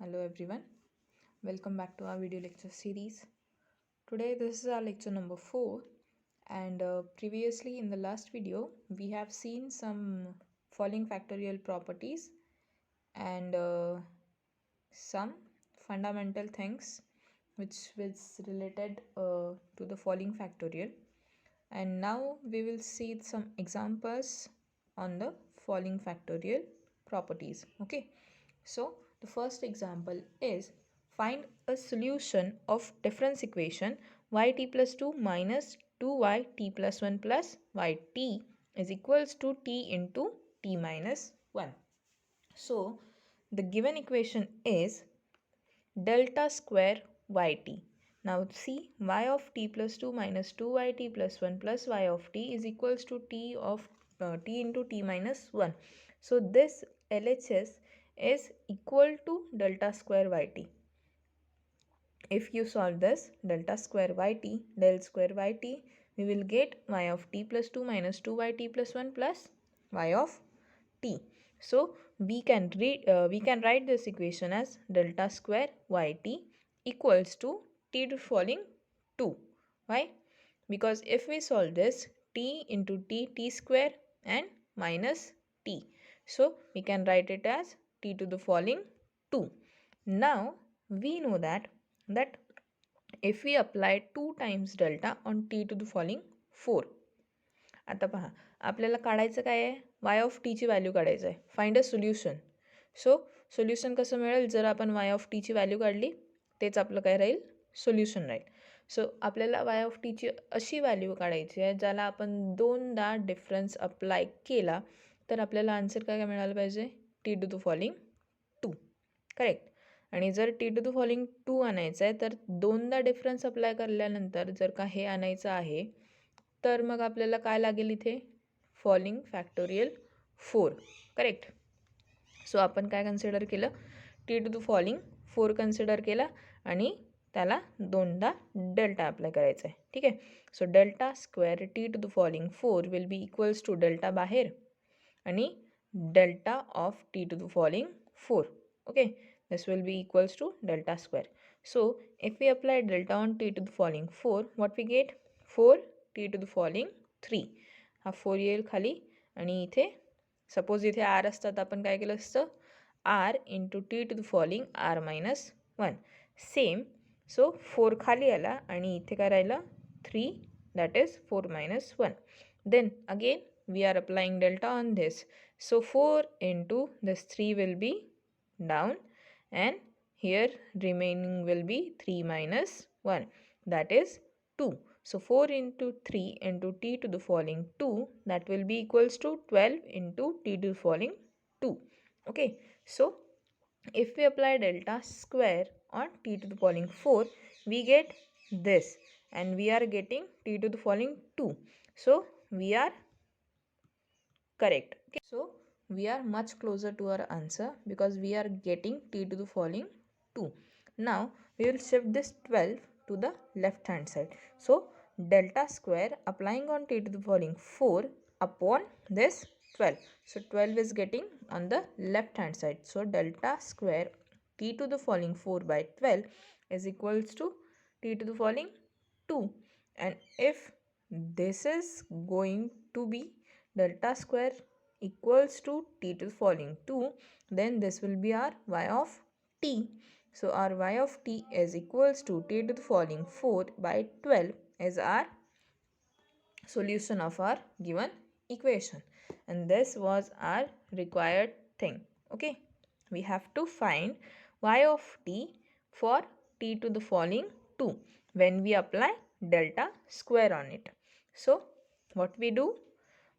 Hello everyone, welcome back to our video lecture series. Today this is our lecture number 4 and previously in the last video we have seen some following factorial properties and some fundamental things which was related to the following factorial, and now we will see some examples on the following factorial properties. Okay, so the first example is find a solution of difference equation yt plus 2 minus 2yt plus 1 plus yt is equals to t into t minus 1. So the given equation is delta square yt. Now see, y of t plus 2 minus 2yt plus 1 plus y of t is equals to t of t into t minus 1. So this LHS is equal to delta square yt. If you solve this delta square yt, del square yt, we will get y of t plus 2 minus 2yt plus 1 plus y of t. So we can write this equation as delta square yt equals to t to the following 2. Why? Because if we solve this, t into t square and minus t. So we can write it as t to the following 2. Now we know that if we apply 2 times delta on t to the following 4. आता पहा, आपल्याला काढायचं काय आहे, y of टीची value काढायचं आहे. Find a solution. So solution कसं मिळेल, जर आपण y ऑफ टीची व्हॅल्यू काढली तेच आपलं काय राहील, सोल्युशन राहील. सो आपल्याला y ऑफ टीची अशी व्हॅल्यू काढायची आहे ज्याला आपण दोनदा डिफरन्स अप्लाय केला तर आपल्याला आन्सर काय मिळालं पाहिजे, T to the following 2. Correct. आणि जर टी टू द फॉलोइंग 2 आणायचं आहे तर दोनदा डिफरन्स अप्लाय केल्यानंतर जर का हे आणायचं आहे तर मग आपल्याला काय लागेल इथे, फॉलोइंग फॅक्टोरियल 4. करेक्ट. सो आपण काय कन्सिडर केलं, T to the following 4 consider केला आणि त्याला दोनदा डेल्टा अप्लाय करायचा आहे. ठीक आहे. So delta square T to the following 4 will be equals to delta बाहेर आणि delta of T to the following 4. Okay, this will be equals to delta square. So if we apply delta on t to the following 4, what we get, 4 t to the following 3. हा 4 येईल खाली आणि इथे suppose इथे r असतात, आपण काय केलं असतं, r into T to the following r minus 1. Same. So 4 खाली आला आणि इथे काय राहिलं, 3, that is 4 minus 1. Then again we are applying delta on this. So 4 into this 3 will be down and here remaining will be 3 minus 1, that is 2. So 4 into 3 into t to the following 2, that will be equals to 12 into t to the following 2. Okay, so if we apply delta square on t to the following 4, we get this and we are getting t to the following 2. So we are correct. Okay, so we are much closer to our answer because we are getting t to the following 2. Now we will shift this 12 to the left hand side. So delta square applying on t to the following 4 upon this 12. So 12 is getting on the left hand side. So delta square t to the following 4 by 12 is equals to t to the following 2. And if this is going to be delta square equals to t to the following 2, then this will be our y of t. So our y of t is equals to t to the following 4 by 12 is our solution of our given equation, and this was our required thing. Okay, we have to find y of t for t to the following 2 when we apply delta square on it. So what we do,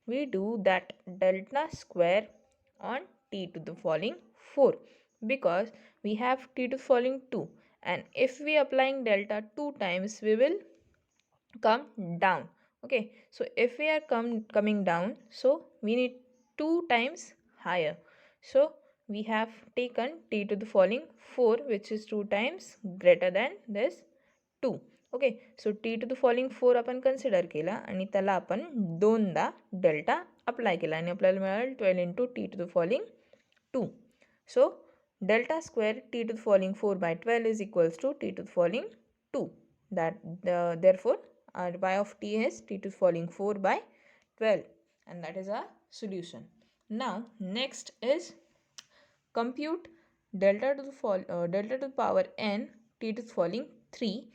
we do that delta square on t to the following 4 because we have t to the following 2, and if we applying delta 2 times we will come down. Okay, so if we are coming down, so we need 2 times higher. So we have taken t to the following 4 which is 2 times greater than this 2. Okay, so T to the following 4 आपण consider केला आणि त्याला आपण दोनदा delta apply केला आणि आपल्याला मिळालं 12 into T to the following 2. So delta square t to the falling 4 by 12 is equals to t to the falling 2. Therefore our y of t is t to the falling 4 by 12, and that is our solution. Now next is compute delta to the power n t to the falling 3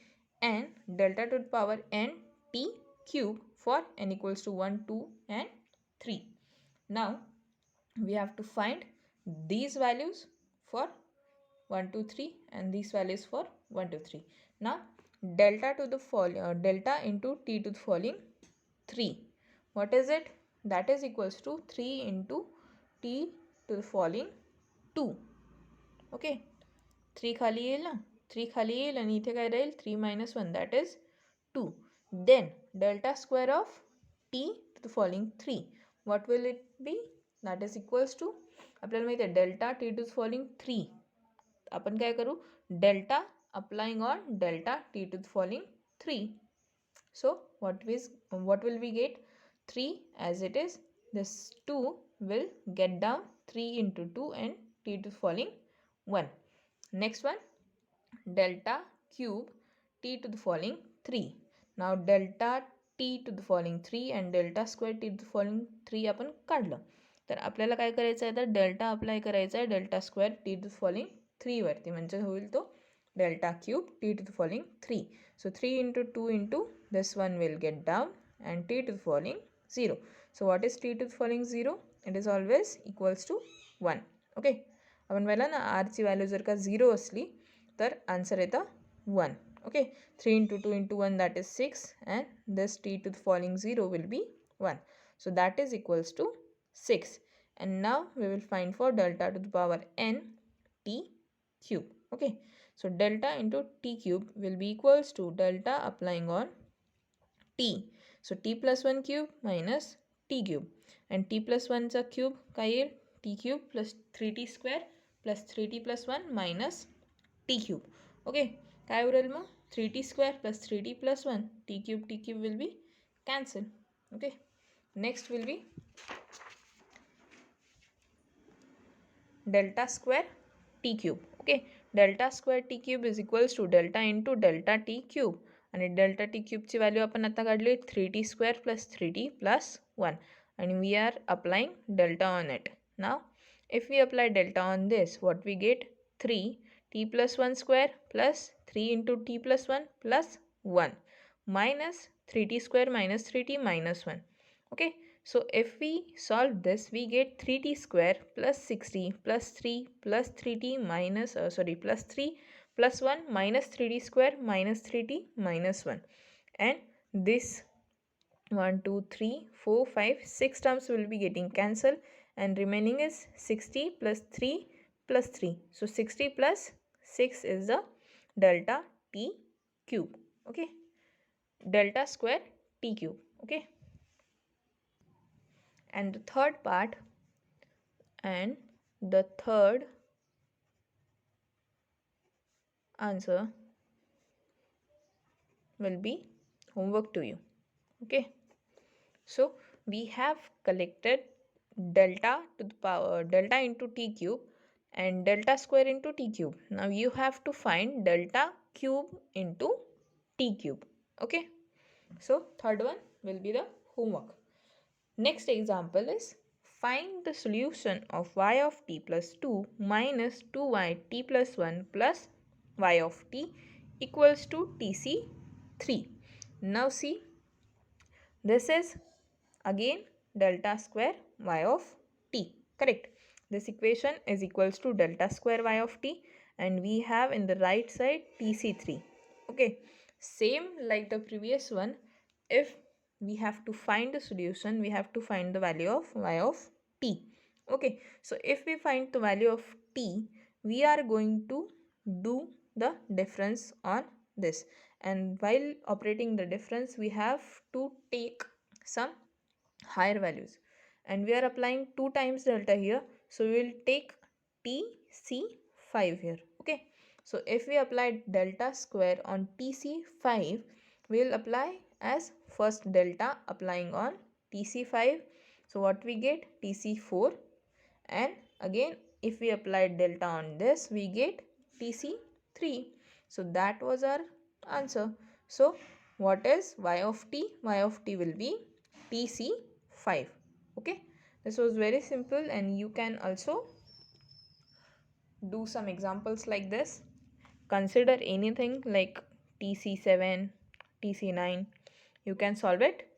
and delta to the power n t cube for n equals to 1, 2 and 3. Now we have to find these values for 1, 2, 3 and these values for 1, 2, 3. Now delta into t to the falling 3. What is it? That is equals to 3 into t to the falling 2. Okay 3 खाली येईल ना 3 खाली येईल आणि इथे काय राहील 3 minus 1 that is 2. Then delta square of t to the falling 3. What will it be? That is equals to आपल्याला माहिती आहे delta t to the falling 3. आपण काय करू delta applying on delta t to the falling 3. So what will we get? 3 as it is. This 2 will get down 3 into 2 and t to the falling 1. Next one, delta cube t to the falling 3. Now delta t to the falling 3 and delta square t to the falling 3 आपण काढलं तर आपल्याला काय करायचं आहे तर delta apply करायचा आहे delta square T to the falling 3 वरती म्हणजे होईल तो delta cube T to the falling 3. So 3 into 2 into this one will get down and t to the falling 0. So what is t to the falling 0? It is always equals to 1. Okay. आपण पहिला ना आरची value जर का 0 असली तर answer येतं 1. Okay 3 into 2 into 1 that is 6 and this t to the falling 0 will be 1. So that is equals to 6. And now we will find for delta to the power n t cube. Okay. So delta into t cube will be equals to delta applying on t. So t plus 1 cube minus t cube. And t plus 1 चा cube काय येईल t cube plus 3t square plus 3t plus 1 minus t cube. Okay, काय उरेल मग 3t square plus 3t plus 1 t cube will be cancel. Okay, next will be delta square t cube. Okay, delta square t cube is equals to delta into delta t cube. आणि delta t cube ची value आपण आता काढली 3t square plus 3t plus 1 and we are applying delta on it. Now if we apply delta on this, what we get? 3t plus 1 square plus 3 into t plus 1 plus 1 minus 3t square minus 3t minus 1. Okay, so if we solve this, we get 3t square plus 6t plus 3 plus 3t minus plus 3 plus 1 minus 3t square minus 3t minus 1. And this 1, 2, 3, 4, 5, 6 terms will be getting cancelled and remaining is 60 plus 3 plus 3. So 60 plus 6 is the delta t cube. Okay, delta square t cube. Okay, and the third part and the third answer will be homework to you. Okay, so we have collected delta to the power delta into t cube and delta square into t cube. Now you have to find delta cube into t cube. Okay, so third one will be the homework. Next example is find the solution of y of t plus 2 minus 2y t plus 1 plus y of t equals to tc3. Now see, this is again delta square y of t, correct? This equation is equals to delta square y of t and we have in the right side tc3. Okay, same like the previous one, if we have to find the solution, we have to find the value of y of t. Okay, so if we find the value of t, we are going to do the difference on this, and while operating the difference we have to take some higher values and we are applying 2 times delta here, so we will take tc5 here. Okay, so if we apply delta square on tc5, we will apply as first delta applying on tc5. So what we get? tc4. And again if we apply delta on this, we get TC3. So that was our answer. So what is y of t? Y of t will be TC5. Okay, this was very simple, and you can also do some examples like this. Consider anything like TC7, TC9. You can solve it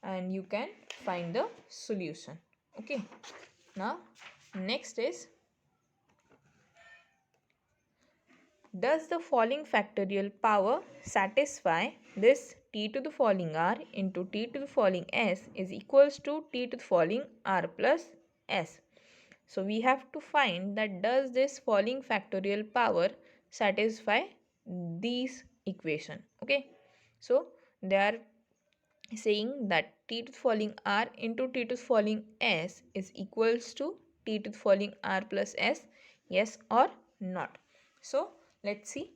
and you can find the solution. Okay, now next is, does the following factorial power satisfy this t to the following r into t to the following s is equals to t to the following r plus s? So we have to find that does this following factorial power satisfy these equation. Okay, so they are saying that t to the following r into t to the following s is equals to t to the following r plus s, yes or not. So let's see.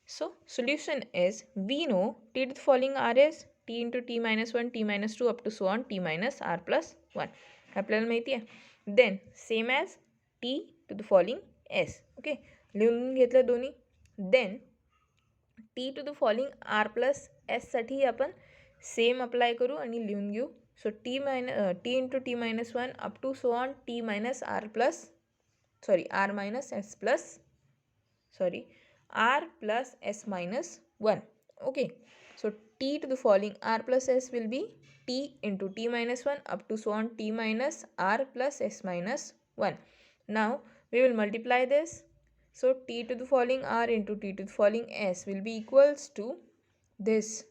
So solution is, we know t to the following r is t into t minus 1, t minus 2 up to so on t minus r plus 1. आपल्याला माहिती आहे. Then same as t to the following s. Okay, लिहून घेतलं दोन्ही. Then t to the following r plus s साठी आपण same apply करू आणि लिहून घेऊ. So T into T minus 1 up to so on T minus R plus R minus S plus r plus s minus 1. Okay, so t to the following r plus s will be t into t minus 1 up to so on t minus r plus s minus 1. Now we will multiply this. So t to the following r into t to the following s will be equals to this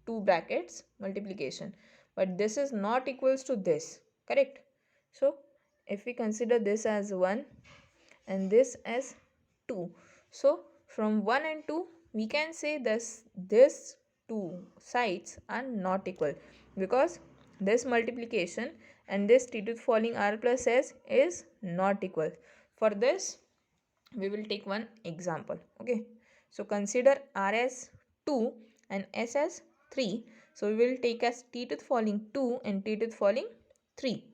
two brackets multiplication, but this is not equals to this, correct? So if we consider this as 1 and this as 2, so from 1 and 2 we can say this two sides are not equal, because this multiplication and this t to the following r plus s is not equal. For this we will take one example. Okay, so consider r as 2 and s as 3. So we will take as t to the following 2 and t to the following 3.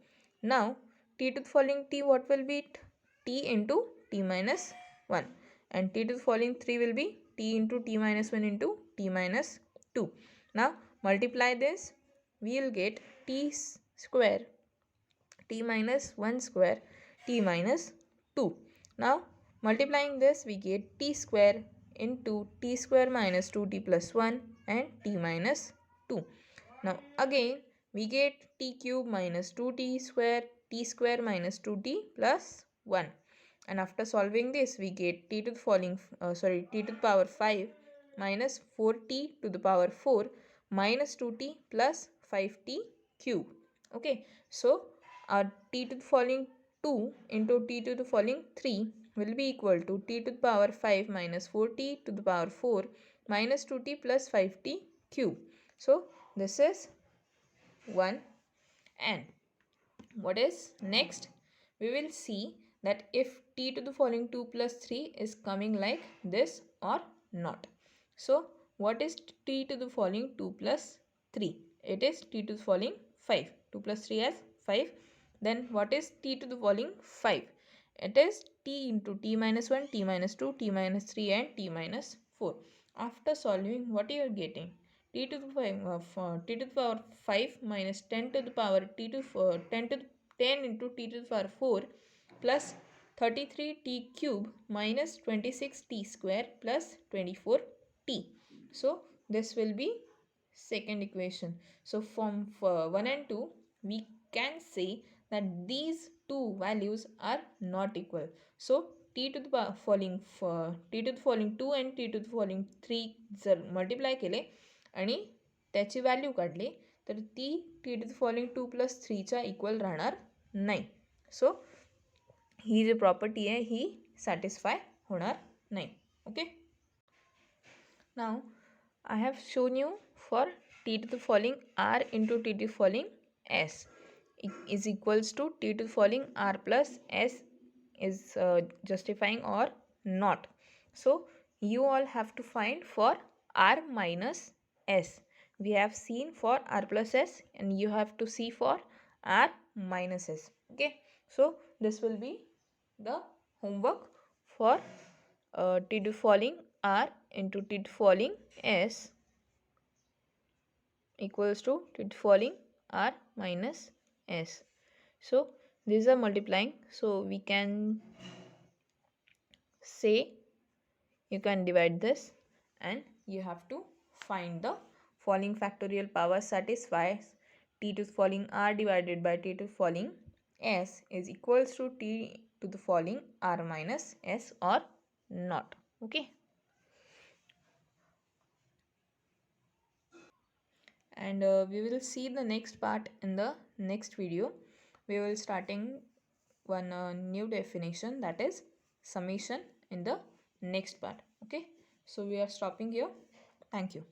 Now t to the following t, what will be it? T into t minus 1, and t to the following 3 will be t into t minus 1 into t minus 2. Now multiply this, we will get t square, t minus 1 square, t minus 2. Now multiplying this, we get t square into t square minus 2t plus 1 and t minus 2. Now again we get t cube minus 2t square, t square minus 2t plus 1. And after solving this, we get t to the following t to the power 5 minus 4t to the power 4 minus 2t plus 5t cube. Okay, so our t to the following 2 into t to the following 3 will be equal to t to the power 5 minus 4t to the power 4 minus 2t plus 5t cube. So this is 1. And what is next? We will see that if t to the following 2 plus 3 is coming like this or not. So what is t to the following 2 plus 3? It is t to the following 5. 2 plus 3 as 5. Then what is t to the following 5? It is t into t minus 1, t minus 2, t minus 3 and t minus 4. After solving, what you are getting? T to the t to the power 5 minus 10 to the power t to 10 to 10 into t to the power 4 plus 33t cube minus 26t square plus 24t. So this will be second equation. So from 1 and 2 we can say that these two values are not equal. So t to the following t to the following 2 and t to the following 3 जर multiply केले आणि त्याची value काढली तर ती T to the following 2 plus 3च्या equal राहणार नाही. सो ही जी प्रॉपर्टी आहे ही सॅटिस्फाय होणार नाही. Okay, now I have shown you for T to the following R into T to following S is equals to t to the following r plus s is justifying or not. So you all have to find for r minus s. We have seen for r plus s and you have to see for r minus s. Okay, so this will be the homework for t to falling r into t to falling s equals to t to falling r minus s. So these are multiplying, so we can say, you can divide this, and you have to find the falling factorial power satisfies t to the falling r divided by t to the falling s is equals to t to the falling r minus s or not. Okay, and we will see the next part in the next video. We will starting one new definition, that is summation, in the next part. Okay, so we are stopping here. Thank you.